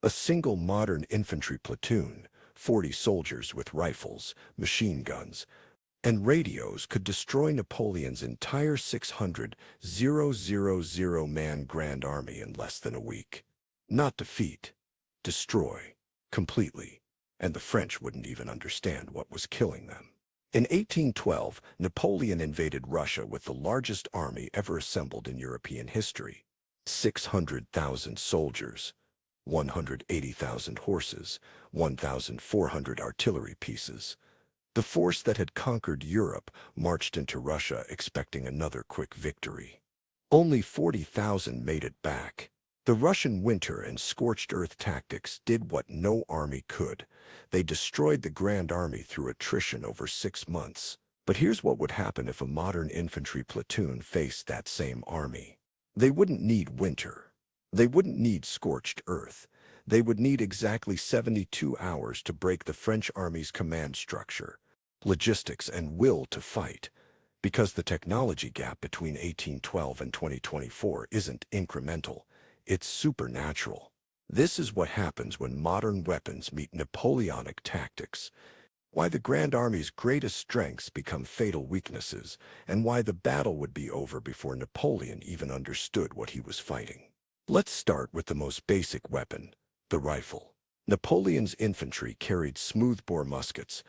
A single modern infantry platoon, 40 soldiers with rifles, machine guns, and radios could destroy Napoleon's entire 600,000-man Grand Army in less than a week. Not defeat, destroy, completely, and the French wouldn't even understand what was killing them. In 1812, Napoleon invaded Russia with the largest army ever assembled in European history. 600,000 soldiers, 180,000 horses, 1,400 artillery pieces. The force that had conquered Europe marched into Russia expecting another quick victory. Only 40,000 made it back. The Russian winter and scorched earth tactics did what no army could. They destroyed the Grand Army through attrition over 6 months. But here's what would happen if a modern infantry platoon faced that same army. They wouldn't need winter. They wouldn't need scorched earth. They would need exactly 72 hours to break the French army's command structure, logistics, and will to fight. Because the technology gap between 1812 and 2024 isn't incremental, it's supernatural. This is what happens when modern weapons meet Napoleonic tactics, why the Grand Army's greatest strengths become fatal weaknesses, and why the battle would be over before Napoleon even understood what he was fighting. Let's start with the most basic weapon, the rifle. Napoleon's infantry carried smoothbore muskets.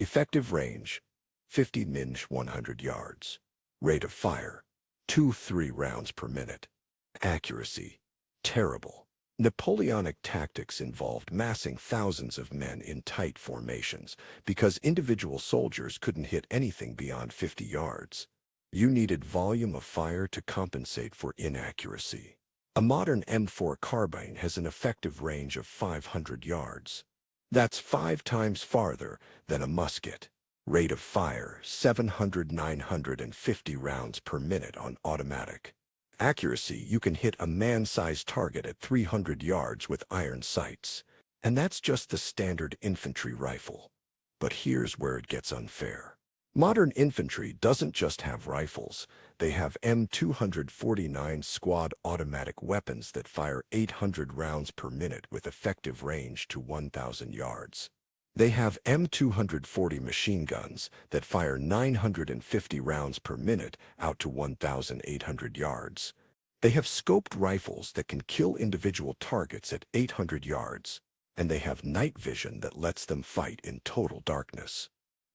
Effective range, 50 min 100 yards. Rate of fire, 2-3 rounds per minute. Accuracy, terrible. Napoleonic tactics involved massing thousands of men in tight formations because individual soldiers couldn't hit anything beyond 50 yards. You needed volume of fire to compensate for inaccuracy. A modern M4 carbine has an effective range of 500 yards. That's 5 times farther than a musket. Rate of fire, 700-950 rounds per minute on automatic. Accuracy, you can hit a man-sized target at 300 yards with iron sights. And that's just the standard infantry rifle. But here's where it gets unfair. Modern infantry doesn't just have rifles. They have M249 squad automatic weapons that fire 800 rounds per minute with effective range to 1,000 yards. They have M240 machine guns that fire 950 rounds per minute out to 1,800 yards. They have scoped rifles that can kill individual targets at 800 yards. And they have night vision that lets them fight in total darkness.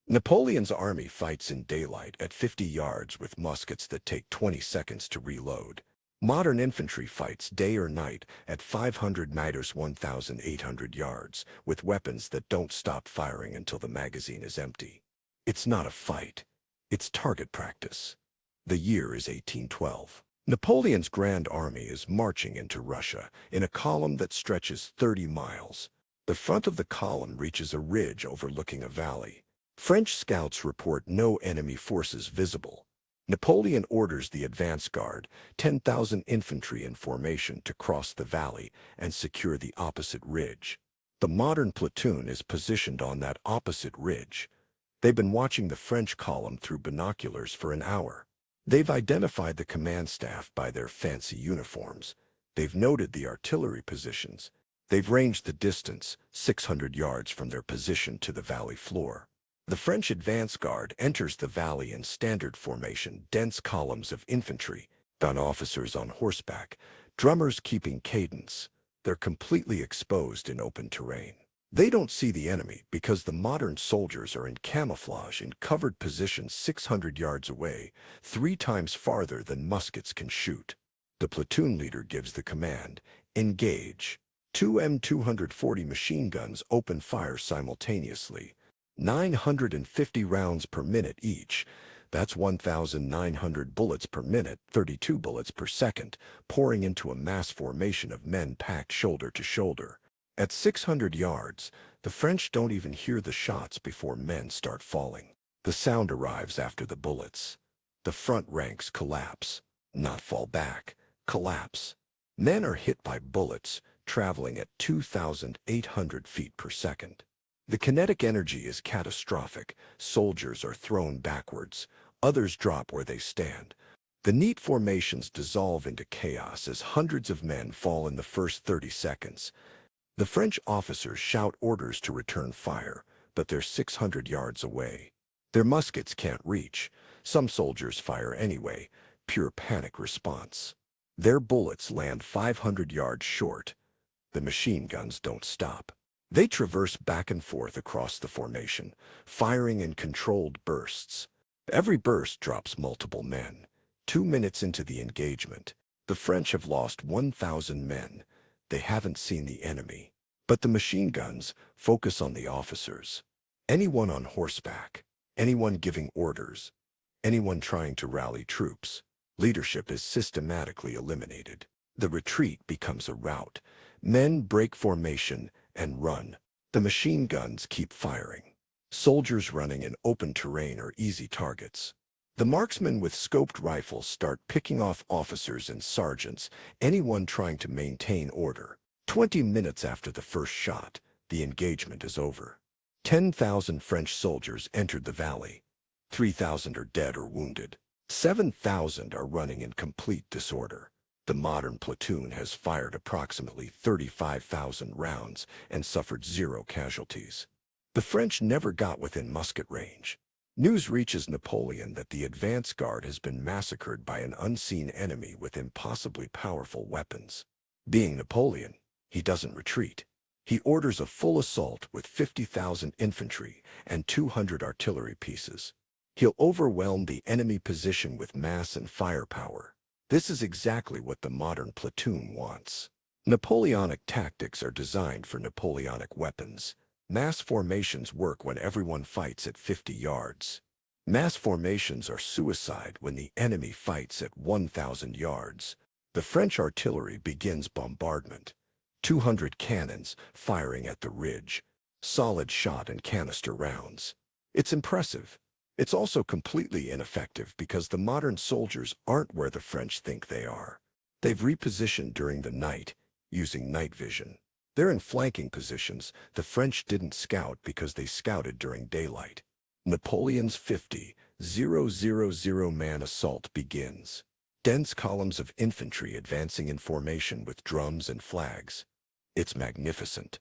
Napoleon's army fights in daylight at 50 yards with muskets that take 20 seconds to reload. Modern infantry fights day or night at 500 meters 1,800 yards with weapons that don't stop firing until the magazine is empty. It's not a fight. It's target practice. The year is 1812. Napoleon's Grand Army is marching into Russia in a column that stretches 30 miles. The front of the column reaches a ridge overlooking a valley. French scouts report no enemy forces visible. Napoleon orders the advance guard, 10,000 infantry in formation, to cross the valley and secure the opposite ridge. The modern platoon is positioned on that opposite ridge. They've been watching the French column through binoculars for an hour. They've identified the command staff by their fancy uniforms. They've noted the artillery positions. They've ranged the distance, 600 yards from their position to the valley floor. The French advance guard enters the valley in standard formation, dense columns of infantry, gun officers on horseback, drummers keeping cadence. They're completely exposed in open terrain. They don't see the enemy because the modern soldiers are in camouflage in covered positions 600 yards away, 3 times farther than muskets can shoot. The platoon leader gives the command, engage. 2 M240 machine guns open fire simultaneously. 950 rounds per minute each. That's 1,900 bullets per minute, 32 bullets per second, pouring into a mass formation of men packed shoulder to shoulder. At 600 yards, the French don't even hear the shots before men start falling. The sound arrives after the bullets. The front ranks collapse. Not fall back, collapse. Men are hit by bullets, traveling at 2,800 feet per second. The kinetic energy is catastrophic. Soldiers are thrown backwards. Others drop where they stand. The neat formations dissolve into chaos as hundreds of men fall in the first 30 seconds. The French officers shout orders to return fire, but they're 600 yards away. Their muskets can't reach. Some soldiers fire anyway, pure panic response. Their bullets land 500 yards short. The machine guns don't stop. They traverse back and forth across the formation, firing in controlled bursts. Every burst drops multiple men. 2 minutes into the engagement, the French have lost 1,000 men. They haven't seen the enemy. But the machine guns focus on the officers. Anyone on horseback, anyone giving orders, anyone trying to rally troops. Leadership is systematically eliminated. The retreat becomes a rout. Men break formation and run. The machine guns keep firing. Soldiers running in open terrain are easy targets. The marksmen with scoped rifles start picking off officers and sergeants, anyone trying to maintain order. 20 minutes after the first shot, the engagement is over. 10,000 French soldiers entered the valley. 3,000 are dead or wounded. 7,000 are running in complete disorder. The modern platoon has fired approximately 35,000 rounds and suffered 0 casualties. The French never got within musket range. News reaches Napoleon that the advance guard has been massacred by an unseen enemy with impossibly powerful weapons. Being Napoleon, he doesn't retreat. He orders a full assault with 50,000 infantry and 200 artillery pieces. He'll overwhelm the enemy position with mass and firepower. This is exactly what the modern platoon wants. Napoleonic tactics are designed for Napoleonic weapons. Mass formations work when everyone fights at 50 yards. Mass formations are suicide when the enemy fights at 1,000 yards. The French artillery begins bombardment. 200 cannons firing at the ridge. Solid shot and canister rounds. It's impressive. It's also completely ineffective because the modern soldiers aren't where the French think they are. They've repositioned during the night, using night vision. They're in flanking positions. The French didn't scout because they scouted during daylight. Napoleon's 50,000-man assault begins. Dense columns of infantry advancing in formation with drums and flags. It's magnificent.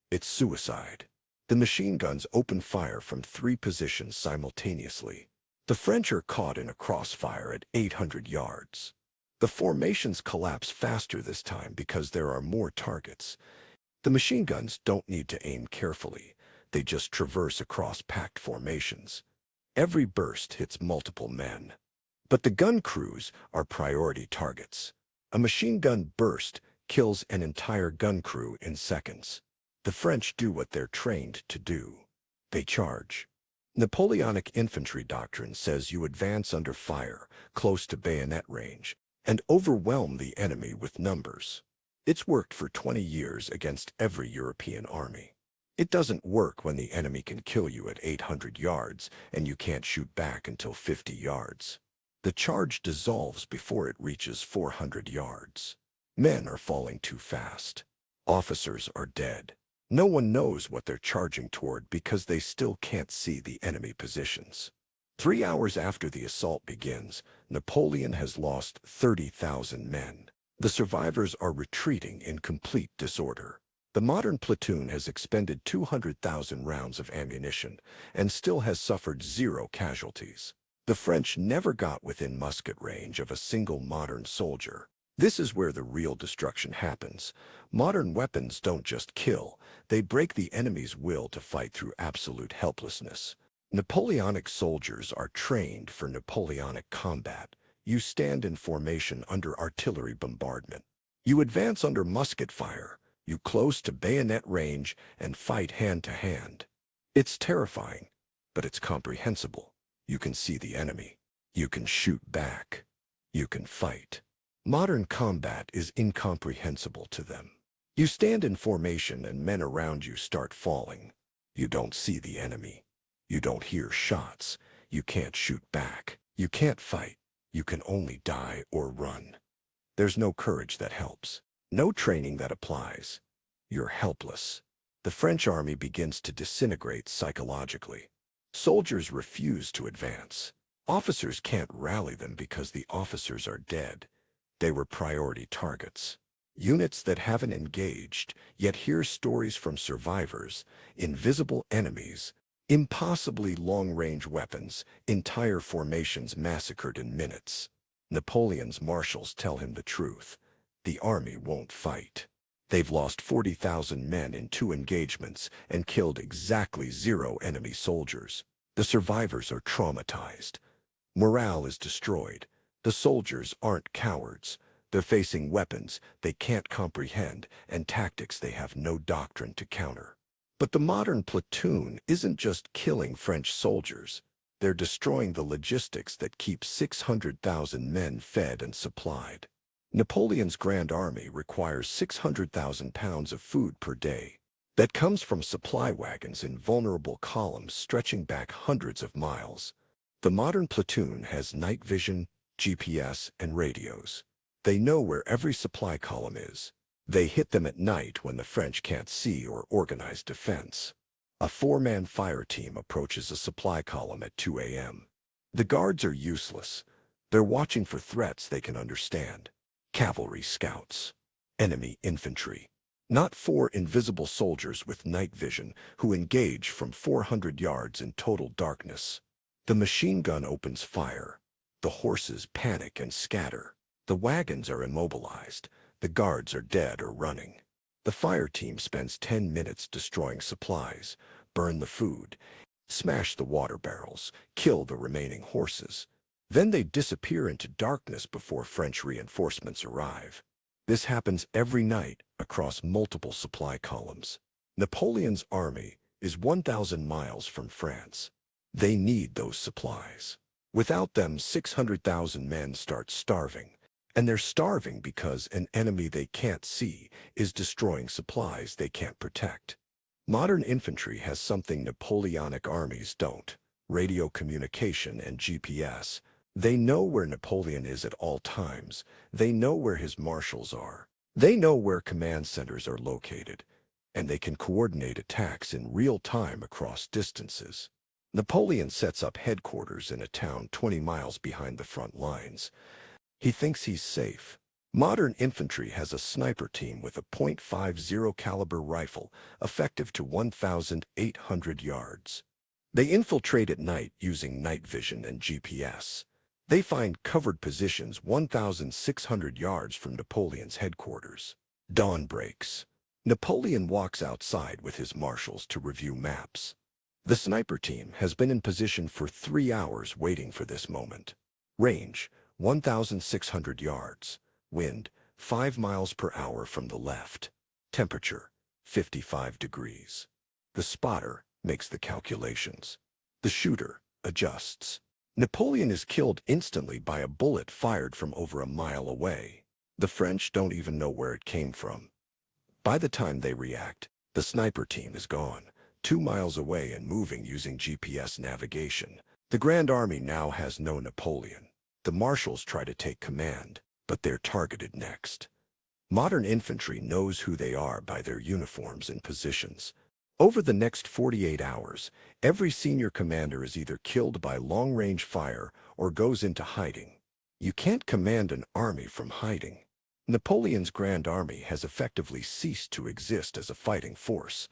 It's suicide. The machine guns open fire from 3 positions simultaneously. The French are caught in a crossfire at 800 yards. The formations collapse faster this time because there are more targets. The machine guns don't need to aim carefully. They just traverse across packed formations. Every burst hits multiple men. But the gun crews are priority targets. A machine gun burst kills an entire gun crew in seconds. The French do what they're trained to do. They charge. Napoleonic infantry doctrine says you advance under fire, close to bayonet range, and overwhelm the enemy with numbers. It's worked for 20 years against every European army. It doesn't work when the enemy can kill you at 800 yards and you can't shoot back until 50 yards. The charge dissolves before it reaches 400 yards. Men are falling too fast. Officers are dead. No one knows what they're charging toward because they still can't see the enemy positions. 3 hours after the assault begins, Napoleon has lost 30,000 men. The survivors are retreating in complete disorder. The modern platoon has expended 200,000 rounds of ammunition and still has suffered 0 casualties. The French never got within musket range of a single modern soldier. This is where the real destruction happens. Modern weapons don't just kill, they break the enemy's will to fight through absolute helplessness. Napoleonic soldiers are trained for Napoleonic combat. You stand in formation under artillery bombardment. You advance under musket fire. You close to bayonet range and fight hand to hand. It's terrifying, but it's comprehensible. You can see the enemy. You can shoot back. You can fight. Modern combat is incomprehensible to them. You stand in formation and men around you start falling. You don't see the enemy. You don't hear shots. You can't shoot back. You can't fight. You can only die or run. There's no courage that helps. No training that applies. You're helpless. The French army begins to disintegrate psychologically. Soldiers refuse to advance. Officers can't rally them because the officers are dead. They were priority targets. Units that haven't engaged, yet hear stories from survivors, invisible enemies, impossibly long-range weapons, entire formations massacred in minutes. Napoleon's marshals tell him the truth. The army won't fight. They've lost 40,000 men in 2 engagements and killed exactly 0 enemy soldiers. The survivors are traumatized. Morale is destroyed. The soldiers aren't cowards. They're facing weapons they can't comprehend and tactics they have no doctrine to counter. But the modern platoon isn't just killing French soldiers. They're destroying the logistics that keep 600,000 men fed and supplied. Napoleon's Grand Army requires 600,000 pounds of food per day. That comes from supply wagons in vulnerable columns stretching back hundreds of miles. The modern platoon has night vision, GPS, and radios. They know where every supply column is. They hit them at night when the French can't see or organize defense. A 4-man fire team approaches a supply column at 2 a.m. The guards are useless. They're watching for threats they can understand. Cavalry scouts. Enemy infantry. Not 4 invisible soldiers with night vision who engage from 400 yards in total darkness. The machine gun opens fire. The horses panic and scatter. The wagons are immobilized. The guards are dead or running. The fire team spends 10 minutes destroying supplies, burn the food, smash the water barrels, kill the remaining horses. Then they disappear into darkness before French reinforcements arrive. This happens every night across multiple supply columns. Napoleon's army is 1,000 miles from France. They need those supplies. Without them, 600,000 men start starving. And they're starving because an enemy they can't see is destroying supplies they can't protect. Modern infantry has something Napoleonic armies don't: radio communication and GPS. They know where Napoleon is at all times. They know where his marshals are. They know where command centers are located. And they can coordinate attacks in real time across distances. Napoleon sets up headquarters in a town 20 miles behind the front lines. He thinks he's safe. Modern infantry has a sniper team with a .50 caliber rifle, effective to 1,800 yards. They infiltrate at night using night vision and GPS. They find covered positions 1,600 yards from Napoleon's headquarters. Dawn breaks. Napoleon walks outside with his marshals to review maps. The sniper team has been in position for 3 hours waiting for this moment. Range: 1,600 yards. Wind: 5 miles per hour from the left. Temperature: 55 degrees. The spotter makes the calculations. The shooter adjusts. Napoleon is killed instantly by a bullet fired from over a mile away. The French don't even know where it came from. By the time they react, the sniper team is gone, 2 miles away and moving using GPS navigation. The Grand Army now has no Napoleon. The marshals try to take command, but they're targeted next. Modern infantry knows who they are by their uniforms and positions. Over the next 48 hours, every senior commander is either killed by long-range fire or goes into hiding. You can't command an army from hiding. Napoleon's Grand Army has effectively ceased to exist as a fighting force.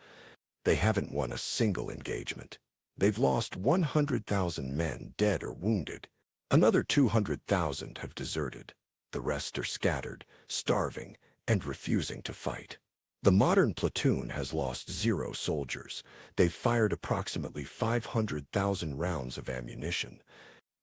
They haven't won a single engagement. They've lost 100,000 men dead or wounded. Another 200,000 have deserted. The rest are scattered, starving, and refusing to fight. The modern platoon has lost 0 soldiers. They've fired approximately 500,000 rounds of ammunition.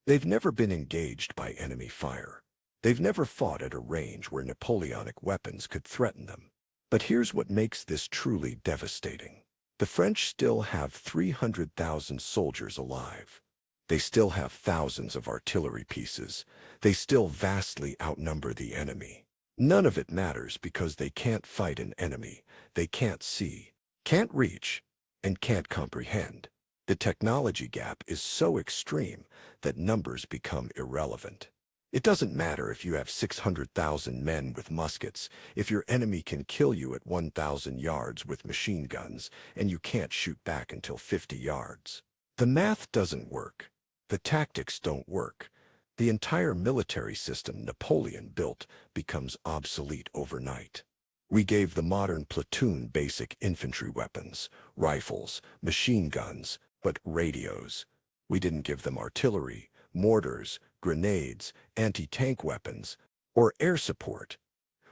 They've never been engaged by enemy fire. They've never fought at a range where Napoleonic weapons could threaten them. But here's what makes this truly devastating. The French still have 300,000 soldiers alive. They still have thousands of artillery pieces. They still vastly outnumber the enemy. None of it matters because they can't fight an enemy they can't see, can't reach, and can't comprehend. The technology gap is so extreme that numbers become irrelevant. It doesn't matter if you have 600,000 men with muskets, if your enemy can kill you at 1,000 yards with machine guns, and you can't shoot back until 50 yards. The math doesn't work. The tactics don't work. The entire military system Napoleon built becomes obsolete overnight. We gave the modern platoon basic infantry weapons, rifles, machine guns, but radios. We didn't give them artillery, mortars, grenades, anti-tank weapons, or air support.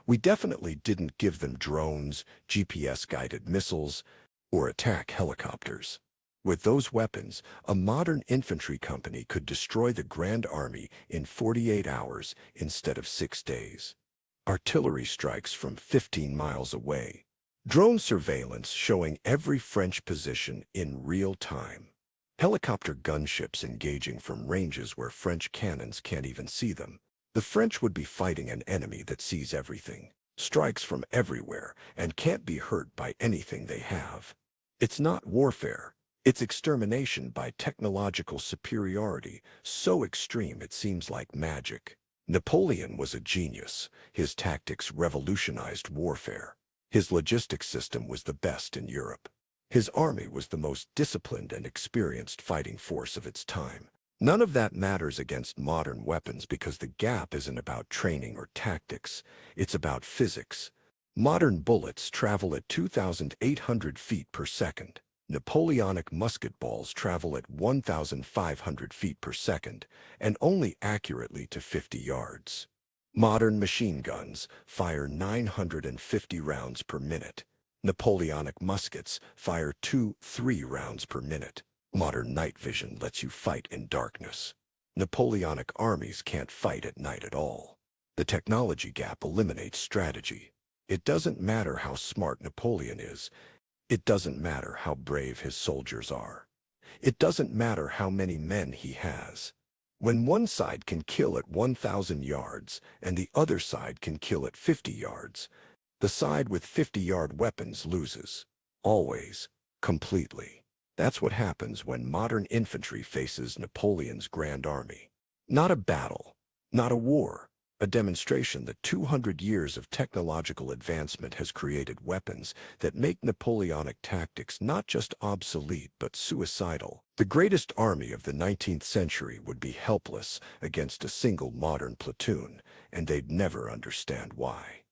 We definitely didn't give them drones, GPS-guided missiles, or attack helicopters. With those weapons, a modern infantry company could destroy the Grand Army in 48 hours instead of 6 days. Artillery strikes from 15 miles away. Drone surveillance showing every French position in real time. Helicopter gunships engaging from ranges where French cannons can't even see them. The French would be fighting an enemy that sees everything, strikes from everywhere, and can't be hurt by anything they have. It's not warfare. It's extermination by technological superiority, so extreme it seems like magic. Napoleon was a genius. His tactics revolutionized warfare. His logistics system was the best in Europe. His army was the most disciplined and experienced fighting force of its time. None of that matters against modern weapons because the gap isn't about training or tactics. It's about physics. Modern bullets travel at 2,800 feet per second. Napoleonic musket balls travel at 1,500 feet per second, and only accurately to 50 yards. Modern machine guns fire 950 rounds per minute. Napoleonic muskets fire 2-3 rounds per minute. Modern night vision lets you fight in darkness. Napoleonic armies can't fight at night at all. The technology gap eliminates strategy. It doesn't matter how smart Napoleon is. It doesn't matter how brave his soldiers are. It doesn't matter how many men he has. When one side can kill at 1,000 yards and the other side can kill at 50 yards, the side with 50-yard weapons loses. Always. Completely. That's what happens when modern infantry faces Napoleon's Grand Army. Not a battle. Not a war. A demonstration that 200 years of technological advancement has created weapons that make Napoleonic tactics not just obsolete but suicidal. The greatest army of the 19th century would be helpless against a single modern platoon, and they'd never understand why.